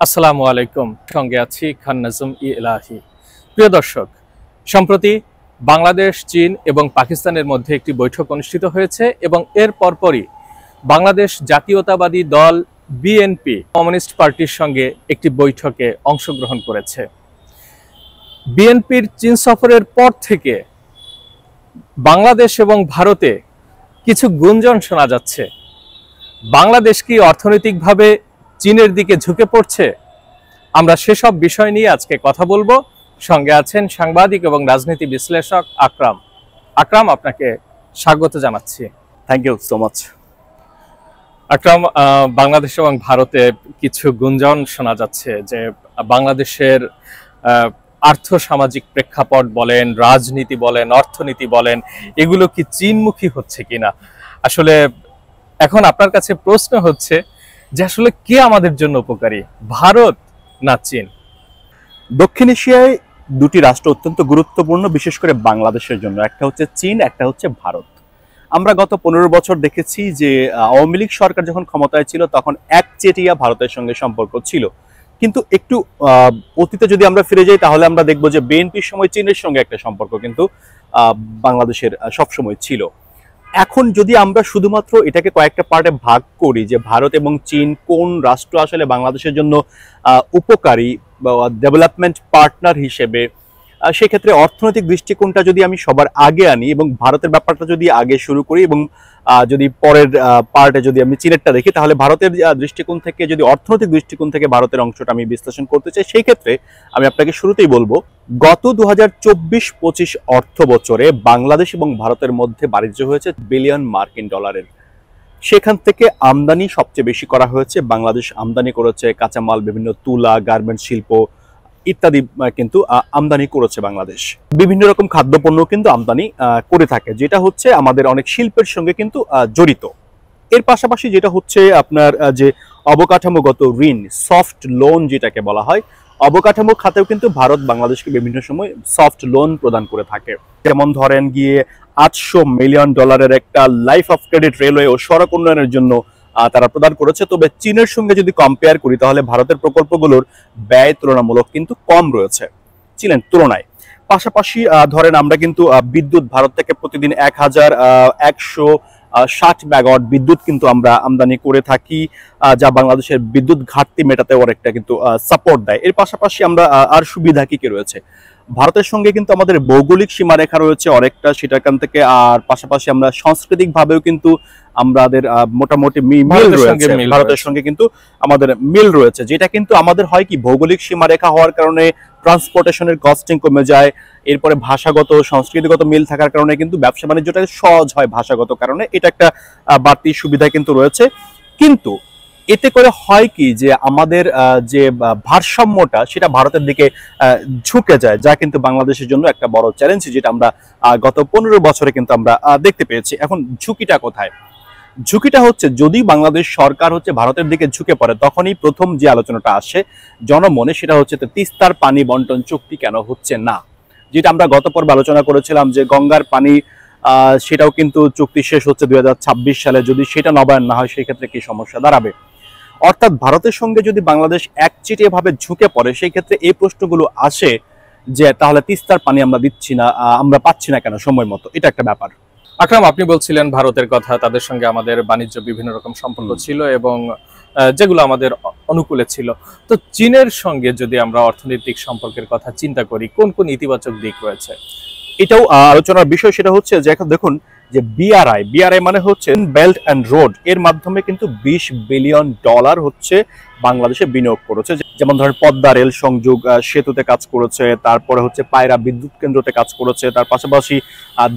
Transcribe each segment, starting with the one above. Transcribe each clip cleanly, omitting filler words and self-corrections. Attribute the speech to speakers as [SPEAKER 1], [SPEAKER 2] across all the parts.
[SPEAKER 1] আসসালামু আলাইকুম। সঙ্গে আছি খান নাজম ইলাহি। প্রিয় দর্শক, সম্প্রতি বাংলাদেশ, চীন এবং পাকিস্তানের মধ্যে একটি বৈঠক অনুষ্ঠিত হয়েছে এবং এর পরপরই বাংলাদেশ জাতীয়তাবাদী দল বিএনপি কমিউনিস্ট পার্টির সঙ্গে একটি বৈঠকে অংশগ্রহণ করেছে। বিএনপির চীন সফরের পর থেকে বাংলাদেশ এবং ভারতে কিছু গুঞ্জন শোনা যাচ্ছে। বাংলাদেশ কি অর্থনৈতিকভাবে চীনের দিকে ঝুঁকে পড়ছে? আমরা সেসব বিষয় নিয়ে আজকে কথা বলবো। সঙ্গে আছেন সাংবাদিক এবং রাজনীতি বিশ্লেষক আকরাম। আকরাম, আপনাকে স্বাগত জানাচ্ছি।
[SPEAKER 2] Thank you so much.
[SPEAKER 1] Akram, Bangladesh এবং ভারতে কিছু গুঞ্জন শোনা যাচ্ছে যে বাংলাদেশের আর্থসামাজিক প্রেক্ষাপট বলেন, রাজনীতি বলেন, অর্থনীতি বলেন, এগুলো কি চীনমুখী হচ্ছে কিনা। আসলে এখন আপনার কাছে প্রশ্ন হচ্ছে যে আসলে কে আমাদের জন্য উপকারী, ভারত না চীন?
[SPEAKER 2] দক্ষিণ এশিয়ায় দুটি রাষ্ট্র অত্যন্ত গুরুত্বপূর্ণ, বিশেষ করে বাংলাদেশের জন্য। একটা হচ্ছে চীন, একটা হচ্ছে ভারত। আমরা গত 15 বছর দেখেছি যে আওয়ামী লীগ সরকার যখন ক্ষমতায় ছিল তখন একচেটিয়া ভারতের সঙ্গে সম্পর্ক ছিল, কিন্তু একটু অতীতে যদি আমরা ফিরে যাই তাহলে আমরা দেখব যে বিএনপির সময় চীনের সঙ্গে একটা সম্পর্ক কিন্তু বাংলাদেশের সবসময় ছিল। এখন যদি আমরা শুধুমাত্র এটাকে কয়েকটা পার্টে ভাগ করি যে ভারত এবং চীন কোন রাষ্ট্র আসলে বাংলাদেশের জন্য উপকারী বা ডেভেলপমেন্ট পার্টনার হিসেবে, সেক্ষেত্রে অর্থনৈতিক দৃষ্টিকোণটা যদি আমি সবার আগে আনি এবং ভারতের ব্যাপারটা যদি আগে শুরু করি এবং যদি পরের পার্টে যদি আমি চীনেরটা দেখি, তাহলে ভারতের দৃষ্টিকোণ থেকে, যদি অর্থনৈতিক দৃষ্টিকোণ থেকে ভারতের অংশটা আমি বিশ্লেষণ করতে চাই, সেই ক্ষেত্রে আমি আপনাকে শুরুতেই বলবো গত 2024-25 অর্থ বছরে বাংলাদেশ এবং ভারতের মধ্যে বাণিজ্য হয়েছে বিলিয়ন মার্কিন ডলারের। সেখান থেকে আমদানি সবচেয়ে বেশি করা হয়েছে। বাংলাদেশ আমদানি করেছে কাঁচামাল, বিভিন্ন তুলা, গার্মেন্টস শিল্প ইত্যাদি কিন্তু আমদানি করেছে বাংলাদেশ। বিভিন্ন রকম খাদ্যপণ্য কিন্তু আমদানি করে থাকে, যেটা হচ্ছে আমাদের অনেক শিল্পের সঙ্গে কিন্তু জড়িত। এর পাশাপাশি যেটা হচ্ছে আপনার যে অবকাঠামোগত ঋণ, সফট লোন যেটাকে বলা হয়, অবকাঠামো খাতেও কিন্তু ভারত বাংলাদেশকে বিভিন্ন সময় সফট লোন প্রদান করে থাকে। যেমন ধরেন গিয়ে $800 মিলিয়ন একটা লাইফ অফ ক্রেডিট রেলওয়ে ও সড়ক উন্নয়নের জন্য তারা প্রদান করেছে। তবে চীনের সঙ্গে যদি কম্পেয়ার করি তাহলে ভারতের প্রকল্পগুলোর ব্যয় তুলনামূলক কিন্তু কম রয়েছে চীনের তুলনায়। পাশাপাশি ধরেন আমরা কিন্তু বিদ্যুৎ ভারত থেকে প্রতিদিন 1160 মেগাওয়াট বিদ্যুৎ কিন্তু আমরা আমদানি করে থাকি, যা বাংলাদেশের বিদ্যুৎ ঘাটতি মেটাতে অনেকটা কিন্তু সাপোর্ট দেয়। এর পাশাপাশি আমরা আর সুবিধা কি রয়েছে, ভারতের সঙ্গে কিন্তু আমাদের ভৌগোলিক সীমারেখা রয়েছে অনেকটা, সেটাখান থেকে। আর পাশাপাশি আমরা সাংস্কৃতিক ভাবেও কিন্তু আমাদের মোটামুটি মিল রয়েছে, ভারতের সঙ্গে কিন্তু আমাদের মিল রয়েছে, যেটা কিন্তু আমাদের হয় কি ভৌগোলিক সীমারেখা হওয়ার কারণে ট্রান্সপোর্টেশনের কস্টিং কমে যায়। এরপরে ভাষাগত সংস্কৃতিগত মিল থাকার কারণে কিন্তু ব্যবসা বাণিজ্যটা সহজ হয় ভাষাগত কারণে, এটা একটা বাড়তি সুবিধা কিন্তু রয়েছে। কিন্তু এতে করে হয় কি যে আমাদের যে ভারসাম্যটা সেটা ভারতের দিকে ঝুঁকে যায়, যা কিন্তু বাংলাদেশের জন্য একটা বড় চ্যালেঞ্জ, যেটা আমরা গত 15 বছরে কিন্তু আমরা দেখতে পেয়েছি। এখন ঝুঁকিটা কোথায়? ঝুঁকিটা হচ্ছে যদি বাংলাদেশ সরকার হচ্ছে ভারতের দিকে ঝুঁকে পড়ে, তখনই প্রথম যে আলোচনাটা আসে জনমনে, সেটা হচ্ছে তিস্তার পানি বন্টন চুক্তি কেন হচ্ছে না, যেটা আমরা গত পর্বে আলোচনা করেছিলাম যে গঙ্গার পানি সেটাও কিন্তু চুক্তি শেষ হচ্ছে 2026 সালে। যদি সেটা নবায়ন না হয় সেই ক্ষেত্রে কি সমস্যা দাঁড়াবে? অর্থাৎ ভারতের সঙ্গে যদি বাংলাদেশ একচেটিয়া ভাবে ঝুঁকে পড়ে, সেই ক্ষেত্রে এই প্রশ্নগুলো আসে যে তাহলে তিস্তার পানি আমরা দিচ্ছি না, আমরা পাচ্ছি না কেন সময় মতো, এটা একটা ব্যাপার।
[SPEAKER 1] আকরাম, আপনি বলছিলেন ভারতের কথা, তাদের সঙ্গে আমাদের বাণিজ্য বিভিন্ন রকম সম্পর্ক ছিল এবং যেগুলো আমাদের অনুকূলে ছিল। তো চীনের সঙ্গে যদি আমরা অর্থনৈতিক সম্পর্কের কথা চিন্তা করি, কোন কোন ইতিবাচক দিক রয়েছে?
[SPEAKER 2] এটাও আলোচনার বিষয়। সেটা হচ্ছে যে এখন দেখুন যে বিআরআই মানে হচ্ছে বেল্ট অ্যান্ড রোড, এর মাধ্যমে কিন্তু $20 বিলিয়ন হচ্ছে বাংলাদেশে বিনিয়োগ করেছে। যেমন ধরেন পদ্মা রেল সংযোগ সেতুতে কাজ করেছে, তারপরে হচ্ছে পায়রা বিদ্যুৎ কেন্দ্রতে কাজ করেছে, তার পাশাপাশি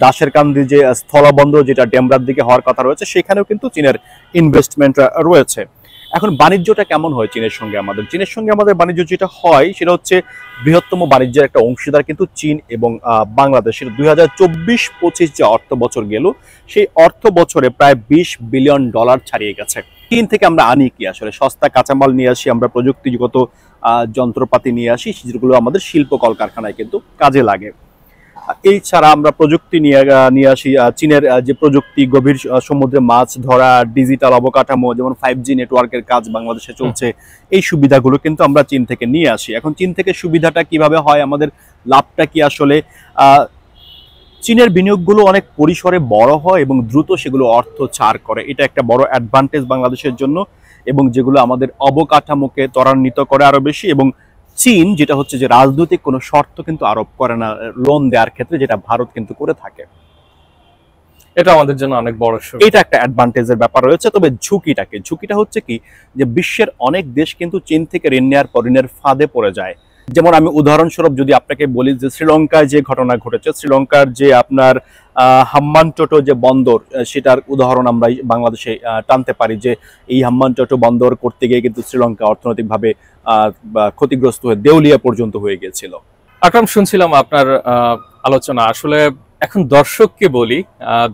[SPEAKER 2] দাসেরকান্দি যে স্থলবন্দর যেটা ডেমরার দিকে হওয়ার কথা রয়েছে, সেখানেও কিন্তু চীনের ইনভেস্টমেন্ট রয়েছে। এখন বাণিজ্যটা কেমন হয় চীনের সঙ্গে আমাদের? চীনের সঙ্গে আমাদের বাণিজ্য যেটা হয় সেটা হচ্ছে বৃহত্তম বাণিজ্যের একটা অংশীদার কিন্তু চীন এবং বাংলাদেশের। 2024-25 যে অর্থ বছর গেল, সেই অর্থ বছরে প্রায় $20 বিলিয়ন ছাড়িয়ে গেছে। চীন থেকে আমরা আনি কি আসলে? সস্তা কাঁচামাল নিয়ে আসি, আমরা প্রযুক্তিগত যন্ত্রপাতি নিয়ে আসি, যেগুলো আমাদের শিল্প কলকারখানায় কিন্তু কাজে লাগে। এই ছাড়া আমরা প্রযুক্তি নিয়ে আসি। চীনের যে প্রযুক্তি, গভীর সমুদ্রে মাছ ধরা, ডিজিটাল অবকাঠামো, যেমন 5G নেটওয়ার্কের কাজ বাংলাদেশে চলছে, এই সুবিধাগুলো কিন্তু আমরা চীন থেকে নিয়ে আসি। এখন চীন থেকে সুবিধাটা কিভাবে হয়, আমাদের লাভটা কি আসলে? চীনের বিনিয়োগগুলো অনেক পরিসরে বড় হয় এবং দ্রুত সেগুলো অর্থ ছাড় করে, এটা একটা বড় অ্যাডভান্টেজ বাংলাদেশের জন্য, এবং যেগুলো আমাদের অবকাঠামোকে ত্বরান্বিত করে আরো বেশি। এবং চীন যেটা হচ্ছে যে রাজনৈতিক কোনো শর্ত কিন্তু আরোপ করে না লোন দেওয়ার ক্ষেত্রে, যেটা ভারত কিন্তু করে থাকে।
[SPEAKER 1] এটা আমাদের জন্য অনেক বড় সুবিধা।
[SPEAKER 2] এটা একটা অ্যাডভান্টেজের ব্যাপার রয়েছে। তবে ঝুঁকিটা হচ্ছে কি, যে বিশ্বের অনেক দেশ কিন্তু চীন থেকে ঋণ নেওয়ার পর ঋণের ফাঁদে পড়ে যায়। যেমন আমি উদাহরণস্বরূপ যদি আপনাকে বলি, যে শ্রীলঙ্কায় যে ঘটনা ঘটেছে, শ্রীলঙ্কার যে আপনার হাম্বানটোটো যে বন্দর, সেটার উদাহরণ আমরা বাংলাদেশে টানতে পারি, যে এই হাম্বানটোটো বন্দর করতে গিয়ে কিন্তু শ্রীলঙ্কা অর্থনৈতিকভাবে ক্ষতিগ্রস্ত হয়ে দেউলিয়া পর্যন্ত হয়ে গিয়েছিল।
[SPEAKER 1] আকরাম, শুনছিলাম আপনার আলোচনা। আসলে এখন দর্শককে বলি,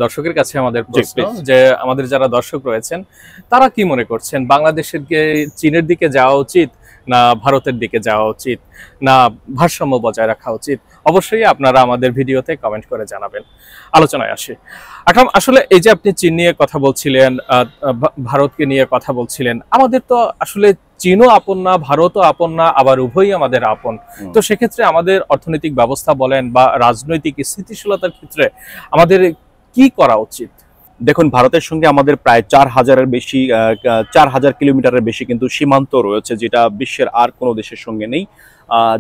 [SPEAKER 1] দর্শকের কাছে আমাদের প্রশ্ন, যে আমাদের যারা দর্শক রয়েছেন তারা কি মনে করছেন, বাংলাদেশের চীনের দিকে যাওয়া উচিত না ভারতের দিকে যাওয়া উচিত, না ভারসাম্য বজায় রাখা উচিত? অবশ্যই আপনারা আমাদের ভিডিওতে কমেন্ট করে জানাবেন। আলোচনায় আসে। আকরাম, আসলে এই যে আপনি চীন নিয়ে কথা বলছিলেন, ভারতকে নিয়ে কথা বলছিলেন, আমাদের তো আসলে চীনও আপন না, ভারতও আপন না, আবার উভয়ই আমাদের আপন। তো সেক্ষেত্রে আমাদের অর্থনৈতিক ব্যবস্থা বলেন বা রাজনৈতিক স্থিতিশীলতার ক্ষেত্রে আমাদের কি করা উচিত?
[SPEAKER 2] দেখুন, ভারতের সঙ্গে আমাদের প্রায় 4,000 কিলোমিটারের বেশি কিন্তু সীমান্ত রয়েছে, যেটা বিশ্বের আর কোনো দেশের সঙ্গে নেই।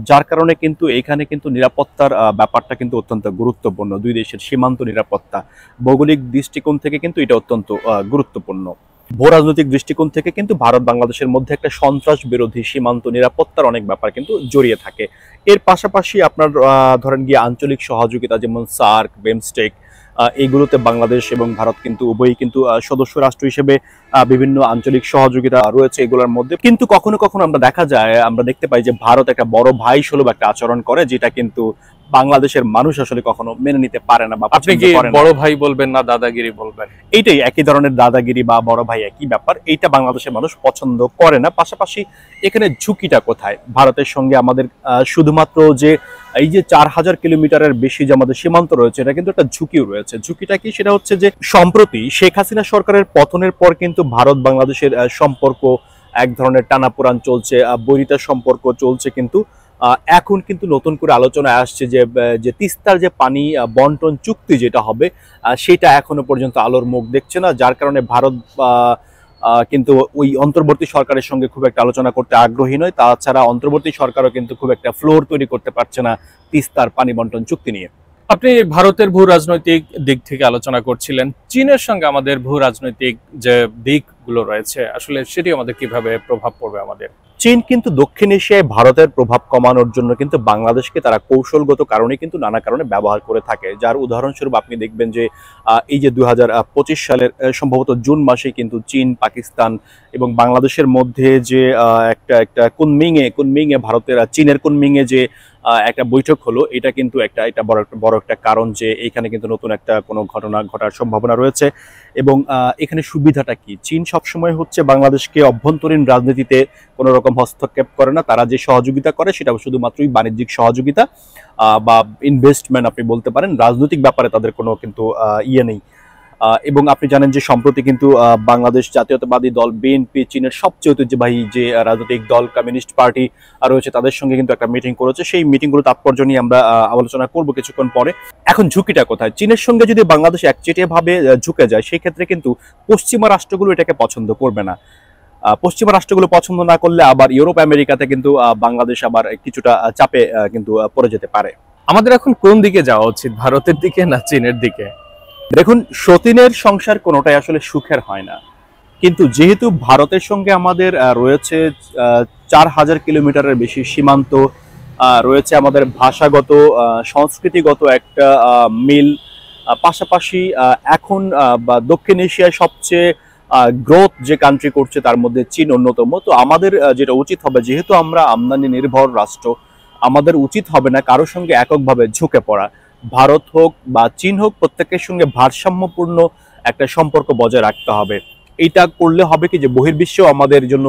[SPEAKER 2] যার কারণে কিন্তু এখানে কিন্তু নিরাপত্তার ব্যাপারটা কিন্তু অত্যন্ত গুরুত্বপূর্ণ। দুই দেশের সীমান্ত নিরাপত্তা ভৌগোলিক দৃষ্টিকোণ থেকে কিন্তু এটা অত্যন্ত গুরুত্বপূর্ণ। ভূরাজনৈতিক দৃষ্টিকোণ থেকে কিন্তু ভারত বাংলাদেশের মধ্যে একটা সন্ত্রাস বিরোধী সীমান্ত নিরাপত্তার অনেক ব্যাপার কিন্তু জড়িয়ে থাকে। এর পাশাপাশি আপনার ধরেন গিয়ে আঞ্চলিক সহযোগিতা, যেমন সার্ক, বিমস্টেক, এইগুলোতে বাংলাদেশ এবং ভারত কিন্তু উভয়ই কিন্তু সদস্য রাষ্ট্র হিসেবে বিভিন্ন আঞ্চলিক সহযোগিতা রয়েছে এগুলোর মধ্যে। কিন্তু কখনো কখনো আমরা দেখতে পাই যে ভারত একটা বড় ভাই সুলভ একটা আচরণ করে, যেটা কিন্তু বাংলাদেশের মানুষ আসলে কখনো মেনে নিতে পারে না। বা
[SPEAKER 1] আপনি কি বড় ভাই বলবেন না দাদাগিরি বলবেন?
[SPEAKER 2] এইটাই, একই ধরনের দাদাগিরি বা বড় ভাই একই ব্যাপার, এইটা বাংলাদেশের মানুষ পছন্দ করে না। পাশাপাশি এখানে ঝুঁকিটা কোথায়? ভারতের সঙ্গে আমাদের শুধুমাত্র যে এই যে 4,000 কিলোমিটারের বেশি যে আমাদের সীমান্ত রয়েছে, এটা কিন্তু একটা ঝুঁকিও রয়েছে। ঝুঁকিটা কি? সেটা হচ্ছে যে সম্প্রতি শেখ হাসিনা সরকারের পতনের পর কিন্তু ভারত বাংলাদেশের সম্পর্ক এক ধরনের টানাপোড়ান চলছে, বৈরিতার সম্পর্ক চলছে। কিন্তু এখন কিন্তু নতুন করে আলোচনায় আসছে যে তিস্তার যে পানি বন্টন চুক্তি যেটা হবে, সেটা এখনো পর্যন্ত আলোর মুখ দেখছে না। যার কারণে ভারত কিন্তু ওই অন্তর্বর্তী সরকারের সঙ্গে খুব একটা আলোচনা করতে আগ্রহী নয়। তাছাড়া অন্তর্বর্তী সরকারও কিন্তু খুব একটা ফ্লোর তৈরি করতে পারছে না তিস্তার পানি বন্টন চুক্তি নিয়ে।
[SPEAKER 1] আপনি ভারতের ভূ রাজনৈতিক দিক থেকে আলোচনা করছিলেন, চীনের সঙ্গে আমাদের ভূ রাজনৈতিক যে দিকগুলো রয়েছে, আসলে সেটি আমাদের কিভাবে প্রভাব পড়বে আমাদের?
[SPEAKER 2] চীন কিন্তু দক্ষিণ এশিয়ায় ভারতের প্রভাব কমানোর জন্য কিন্তু বাংলাদেশকে তারা কৌশলগত কারণে কিন্তু নানা কারণে ব্যবহার করে থাকে। যার উদাহরণস্বরূপ আপনি দেখবেন যে এই যে 2025 সালের সম্ভবত জুন মাসে কিন্তু চীন, পাকিস্তান এবং বাংলাদেশের মধ্যে যে একটা কুনমিংয়ে ভারতের চীনের কুনমিংয়ে যে একটা বৈঠক হলো, এটা কিন্তু এটা বড় একটা কারণ যে এখানে কিন্তু নতুন একটা কোনো ঘটনা ঘটার সম্ভাবনা রয়েছে। এবং এখানে সুবিধাটা কি? চীন সবসময় হচ্ছে বাংলাদেশকে অভ্যন্তরীণ রাজনীতিতে কোনো রকম হস্তক্ষেপ করে না। তারা যে সহযোগিতা করে সেটা শুধুমাত্রই বাণিজ্যিক সহযোগিতা বা ইনভেস্টমেন্ট আপনি বলতে পারেন। রাজনৈতিক ব্যাপারে তাদের কোনো কিন্তু ইয়ে নেই। এবং আপনি জানেন যে সম্প্রতি কিন্তু বাংলাদেশ জাতীয়তাবাদী দল বিএনপি চীনের সবচেয়ে ঐতিহ্যবাহী যে রাজনৈতিক দল কমিউনিস্ট পার্টি রয়েছে, তাদের সঙ্গে কিন্তু একটা মিটিং করেছে। সেই মিটিংগুলো তাৎপর্য নিয়ে আমরা আলোচনা করব কিছুক্ষণ পরে। এখন ঝুঁকিটা কোথায়? চীনের সঙ্গে যদি বাংলাদেশ একচেটিয়াভাবে ঝুঁকে যায়, সেই ক্ষেত্রে কিন্তু পশ্চিমা রাষ্ট্রগুলো এটাকে পছন্দ করবে না। পশ্চিমা রাষ্ট্রগুলো পছন্দ না করলে আবার ইউরোপ আমেরিকাতে কিন্তু বাংলাদেশ আবার কিছুটা চাপে কিন্তু পড়ে যেতে পারে।
[SPEAKER 1] আমাদের এখন কোন দিকে যাওয়া উচিত, ভারতের দিকে না চীনের দিকে?
[SPEAKER 2] দেখুন, সতীনের সংসার কোনোটাই আসলে সুখের হয় না। কিন্তু যেহেতু ভারতের সঙ্গে আমাদের রয়েছে 4,000 কিলোমিটারের বেশি সীমান্ত, রয়েছে আমাদের ভাষাগত সংস্কৃতিগত একটা মিল, পাশাপাশি এখন বা দক্ষিণ এশিয়ায় সবচেয়ে গ্রোথ যে কান্ট্রি করছে তার মধ্যে চীন অন্যতম। তো আমাদের যেটা উচিত হবে, যেহেতু আমরা আমদানি নির্ভর রাষ্ট্র, আমাদের উচিত হবে না কারোর সঙ্গে এককভাবে ঝুঁকে পড়া। ভারত হোক বা চীন হোক, প্রত্যেকের সঙ্গে ভারসাম্যপূর্ণ একটা সম্পর্ক বজায় রাখতে হবে। এইটা করলে হবে কি, যে বহির্বিশ্বেও আমাদের জন্য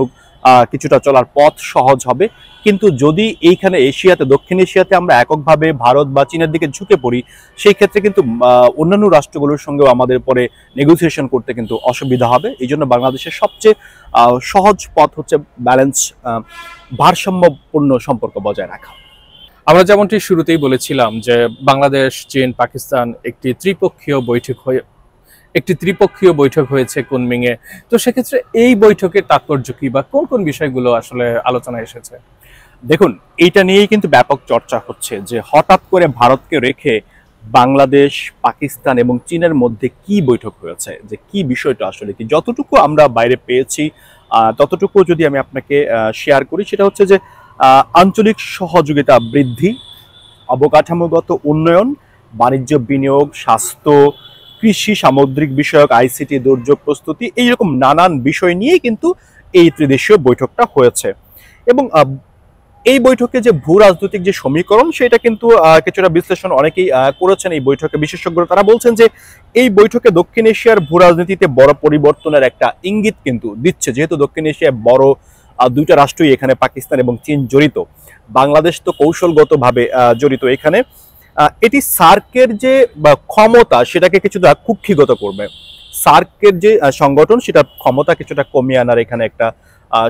[SPEAKER 2] কিছুটা চলার পথ সহজ হবে। কিন্তু যদি এইখানে এশিয়াতে, দক্ষিণ এশিয়াতে আমরা এককভাবে ভারত বা চীনের দিকে ঝুঁকে পড়ি, সেই ক্ষেত্রে কিন্তু অন্যান্য রাষ্ট্রগুলোর সঙ্গেও আমাদের পরে নেগোসিয়েশন করতে কিন্তু অসুবিধা হবে। এই জন্য বাংলাদেশের সবচেয়ে সহজ পথ হচ্ছে ব্যালেন্স, ভারসাম্যপূর্ণ সম্পর্ক বজায় রাখা।
[SPEAKER 1] আমরা যেমনটি শুরুতেই বলেছিলাম যে বাংলাদেশ, চীন, পাকিস্তান একটি ত্রিপক্ষীয় বৈঠক হয়েছে কুনমিংয়ে। তো সেক্ষেত্রে এই বৈঠকের তাৎপর্য কি বা কোন কোন বিষয়গুলো আসলে আলোচনায় এসেছে?
[SPEAKER 2] দেখুন, এইটা নিয়েই কিন্তু ব্যাপক চর্চা হচ্ছে যে হঠাৎ করে ভারতকে রেখে বাংলাদেশ, পাকিস্তান এবং চীনের মধ্যে কি বৈঠক হয়েছে, যে কি বিষয়টা আসলে কি। যতটুকু আমরা বাইরে পেয়েছি ততটুকু যদি আমি আপনাকে শেয়ার করি, সেটা হচ্ছে যে আঞ্চলিক সহযোগিতা বৃদ্ধি, অবকাঠামোগত উন্নয়ন, বাণিজ্য, বিনিয়োগ, স্বাস্থ্য, কৃষি, সামুদ্রিক বিষয়ক, আইসিটি, দুর্যোগ প্রস্তুতি, এইরকম নানান বিষয় নিয়ে কিন্তু এই ত্রিদেশীয় বৈঠকটা হয়েছে। এবং এই বৈঠকে যে ভূ রাজনৈতিক যে সমীকরণ, সেটা কিন্তু কিছুটা বিশ্লেষণ অনেকেই করেছেন এই বৈঠকে। বিশেষজ্ঞরা তারা বলছেন যে এই বৈঠকে দক্ষিণ এশিয়ার ভূ রাজনীতিতে বড় পরিবর্তনের একটা ইঙ্গিত কিন্তু দিচ্ছে, যেহেতু দক্ষিণ এশিয়ায় বড় দুইটা রাষ্ট্রই এখানে, পাকিস্তান এবং চীন জড়িত। বাংলাদেশ তো কৌশলগতভাবে জড়িত এখানে। এটি সার্কের যে ক্ষমতা, সেটাকে কিছুটা কুক্ষিগত করবে। সার্কের যে সংগঠন, সেটা ক্ষমতা কিছুটা কমিয়ে আনার এখানে একটা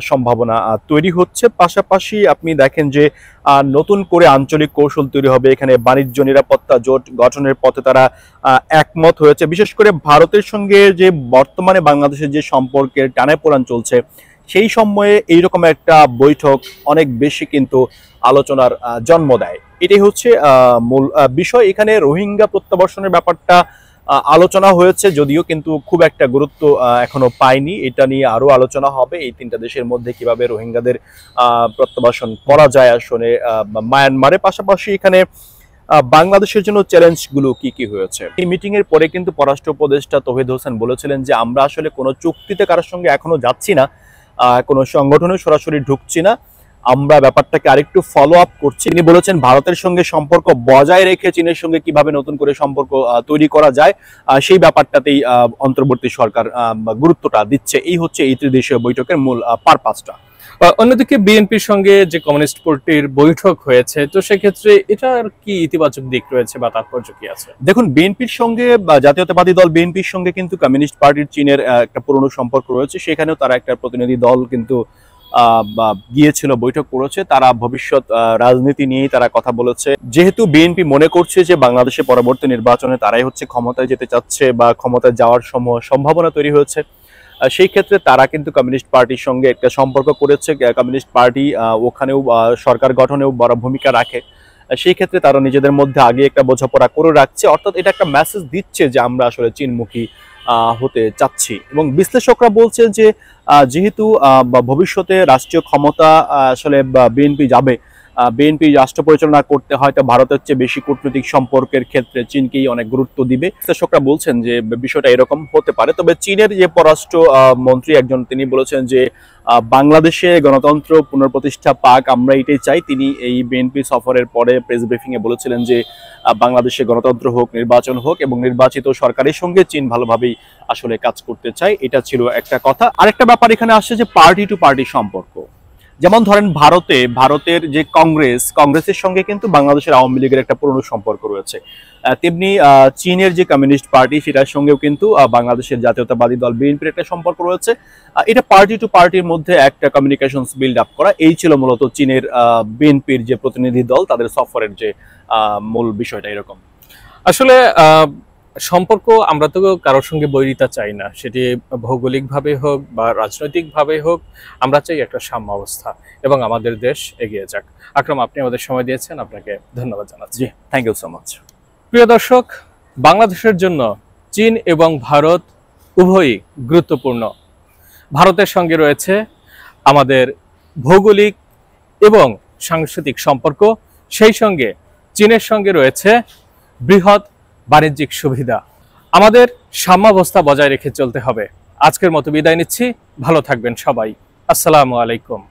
[SPEAKER 2] সম্ভাবনা তৈরি হচ্ছে। পাশাপাশি আপনি দেখেন যে নতুন করে আঞ্চলিক কৌশল তৈরি হবে এখানে। বাণিজ্য নিরাপত্তা জোট গঠনের পথে তারা একমত হয়েছে। বিশেষ করে ভারতের সঙ্গে যে বর্তমানে বাংলাদেশের যে সম্পর্কের টানাপোড়েন চলছে, সেই সময়ে এইরকম একটা বৈঠক অনেক বেশি কিন্তু আলোচনার জন্ম দেয়। এটাই হচ্ছে মূল বিষয়। এখানে রোহিঙ্গা প্রত্যাবর্ষণের ব্যাপারটা আলোচনা হয়েছে, যদিও কিন্তু খুব একটা গুরুত্ব এখনো পায়নি। এটা নিয়ে আরো আলোচনা হবে, এই তিনটা দেশের মধ্যে কিভাবে রোহিঙ্গাদের প্রত্যাবাসন করা যায় আসলে মায়ানমারে। পাশাপাশি এখানে বাংলাদেশের জন্য চ্যালেঞ্জগুলো কি কি হয়েছে। এই মিটিং এর পরে কিন্তু পররাষ্ট্র উপদেষ্টা তৌহিদ হোসেন বলেছিলেন যে আমরা আসলে কোনো চুক্তিতে কারোর সঙ্গে এখনো যাচ্ছি না, কোনো সংগঠনে সরাসরি ঢুকছি না, আমরা ব্যাপারটাকে আরেকটু ফলো আপ করছি। তিনি বলেছেন ভারতের সঙ্গে সম্পর্ক বজায় রেখে চীনের সঙ্গে কিভাবে নতুন করে সম্পর্ক তৈরি করা যায়, সেই ব্যাপারটাতেই অন্তর্বর্তী সরকার গুরুত্বটা দিচ্ছে। এই হচ্ছে এই ত্রিদেশীয় বৈঠকের মূল পারপাসটা।
[SPEAKER 1] অন্যদিকে বিএনপির সঙ্গে যে কমিউনিস্ট পার্টির বৈঠক হয়েছে, তো সেক্ষেত্রে এটার কি ইতিবাচক দিক রয়েছে বা তাৎপর্য কি আছে?
[SPEAKER 2] দেখুন, বিএনপির সঙ্গে বা জাতীয়তাবাদী দল বিএনপির সঙ্গে কিন্তু কমিউনিস্ট পার্টির চীনের একটা পুরনো সম্পর্ক রয়েছে। সেখানেও তারা একটা প্রতিনিধি দল কিন্তু গিয়েছিল, বৈঠক করেছে। তারা ভবিষ্যৎ রাজনীতি নিয়েই তারা কথা বলেছে। যেহেতু বিএনপি মনে করছে যে বাংলাদেশে পরবর্তী নির্বাচনে তারাই হচ্ছে ক্ষমতায় যেতে চাচ্ছে বা ক্ষমতায় যাওয়ার সম্ভাবনা তৈরি হয়েছে, সেই ক্ষেত্রে তারা কিন্তু কমিউনিস্ট পার্টির সঙ্গে একটা সম্পর্ক করেছে। কমিউনিস্ট পার্টি ওখানেও সরকার গঠনেও বড় ভূমিকা রাখে। সেই ক্ষেত্রে তারা নিজেদের মধ্যে আগে একটা বোঝাপড়া করে রাখছে, অর্থাৎ এটা একটা মেসেজ দিচ্ছে যে আমরা আসলে চীনমুখী হতে চাচ্ছি। এবং বিশ্লেষকরা বলছেন যে যেহেতু ভবিষ্যতে রাষ্ট্রীয় ক্ষমতা আসলে বিএনপি যাবে, বিএনপি রাষ্ট্র পরিচালনা করতে হয়তো ভারতের চেয়ে বেশি কূটনৈতিক সম্পর্কের ক্ষেত্রে চীনকেই অনেক গুরুত্ব দিবে। বিশ্লেষকরা বলছেন যে বিষয়টা এরকম হতে পারে। তবে চীনের যে পররাষ্ট্র মন্ত্রী একজন, তিনি বলেছেন যে বাংলাদেশে গণতন্ত্র পুনঃপ্রতিষ্ঠা পাক, আমরা এটাই চাই। তিনি এই বিএনপি সফরের পরে প্রেস ব্রিফিং এ বলেছিলেন যে বাংলাদেশে গণতন্ত্র হোক, নির্বাচন হোক এবং নির্বাচিত সরকারের সঙ্গে চীন ভালোভাবেই আসলে কাজ করতে চায়। এটা ছিল একটা কথা। আরেকটা ব্যাপার এখানে আসছে যে পার্টি টু পার্টি সম্পর্ক। যেমন ধরেন ভারতের যে কংগ্রেসের সঙ্গে কিন্তু বাংলাদেশের আওয়ামী লীগের একটা পুরনো সম্পর্ক রয়েছে। তেমনি চীনের যে কমিউনিস্ট পার্টি, সেটার সঙ্গেও কিন্তু বাংলাদেশের জাতীয়তাবাদী দল বিএনপির একটা সম্পর্ক রয়েছে। এটা পার্টি টু পার্টির মধ্যে একটা কমিউনিকেশনস বিল্ড আপ করা, এই ছিল মূলত চীনের বিএনপির যে প্রতিনিধি দল, তাদের সফরের যে মূল বিষয়টা এরকম।
[SPEAKER 1] আসলে সম্পর্ক আমরা তো কারোর সঙ্গে বৈরিতা চাই না, সেটি ভৌগোলিকভাবে হোক বা রাজনৈতিকভাবে হোক। আমরা চাই একটা সাম্য অবস্থা এবং আমাদের দেশ এগিয়ে যাক। আকরাম, আপনি আমাদের সময় দিয়েছেন, আপনাকে ধন্যবাদ জানাচ্ছি।
[SPEAKER 2] Thank you so much.
[SPEAKER 1] প্রিয় দর্শক, বাংলাদেশের জন্য চীন এবং ভারত উভয়ই গুরুত্বপূর্ণ। ভারতের সঙ্গে রয়েছে আমাদের ভৌগোলিক এবং সাংস্কৃতিক সম্পর্ক, সেই সঙ্গে চীনের সঙ্গে রয়েছে বৃহৎ বাণিজ্যিক সুবিধা। আমাদের সাম্যাবস্থা বজায় রেখে চলতে হবে। আজকের মতো বিদায় নিচ্ছি, ভালো থাকবেন সবাই। আসসালামু আলাইকুম।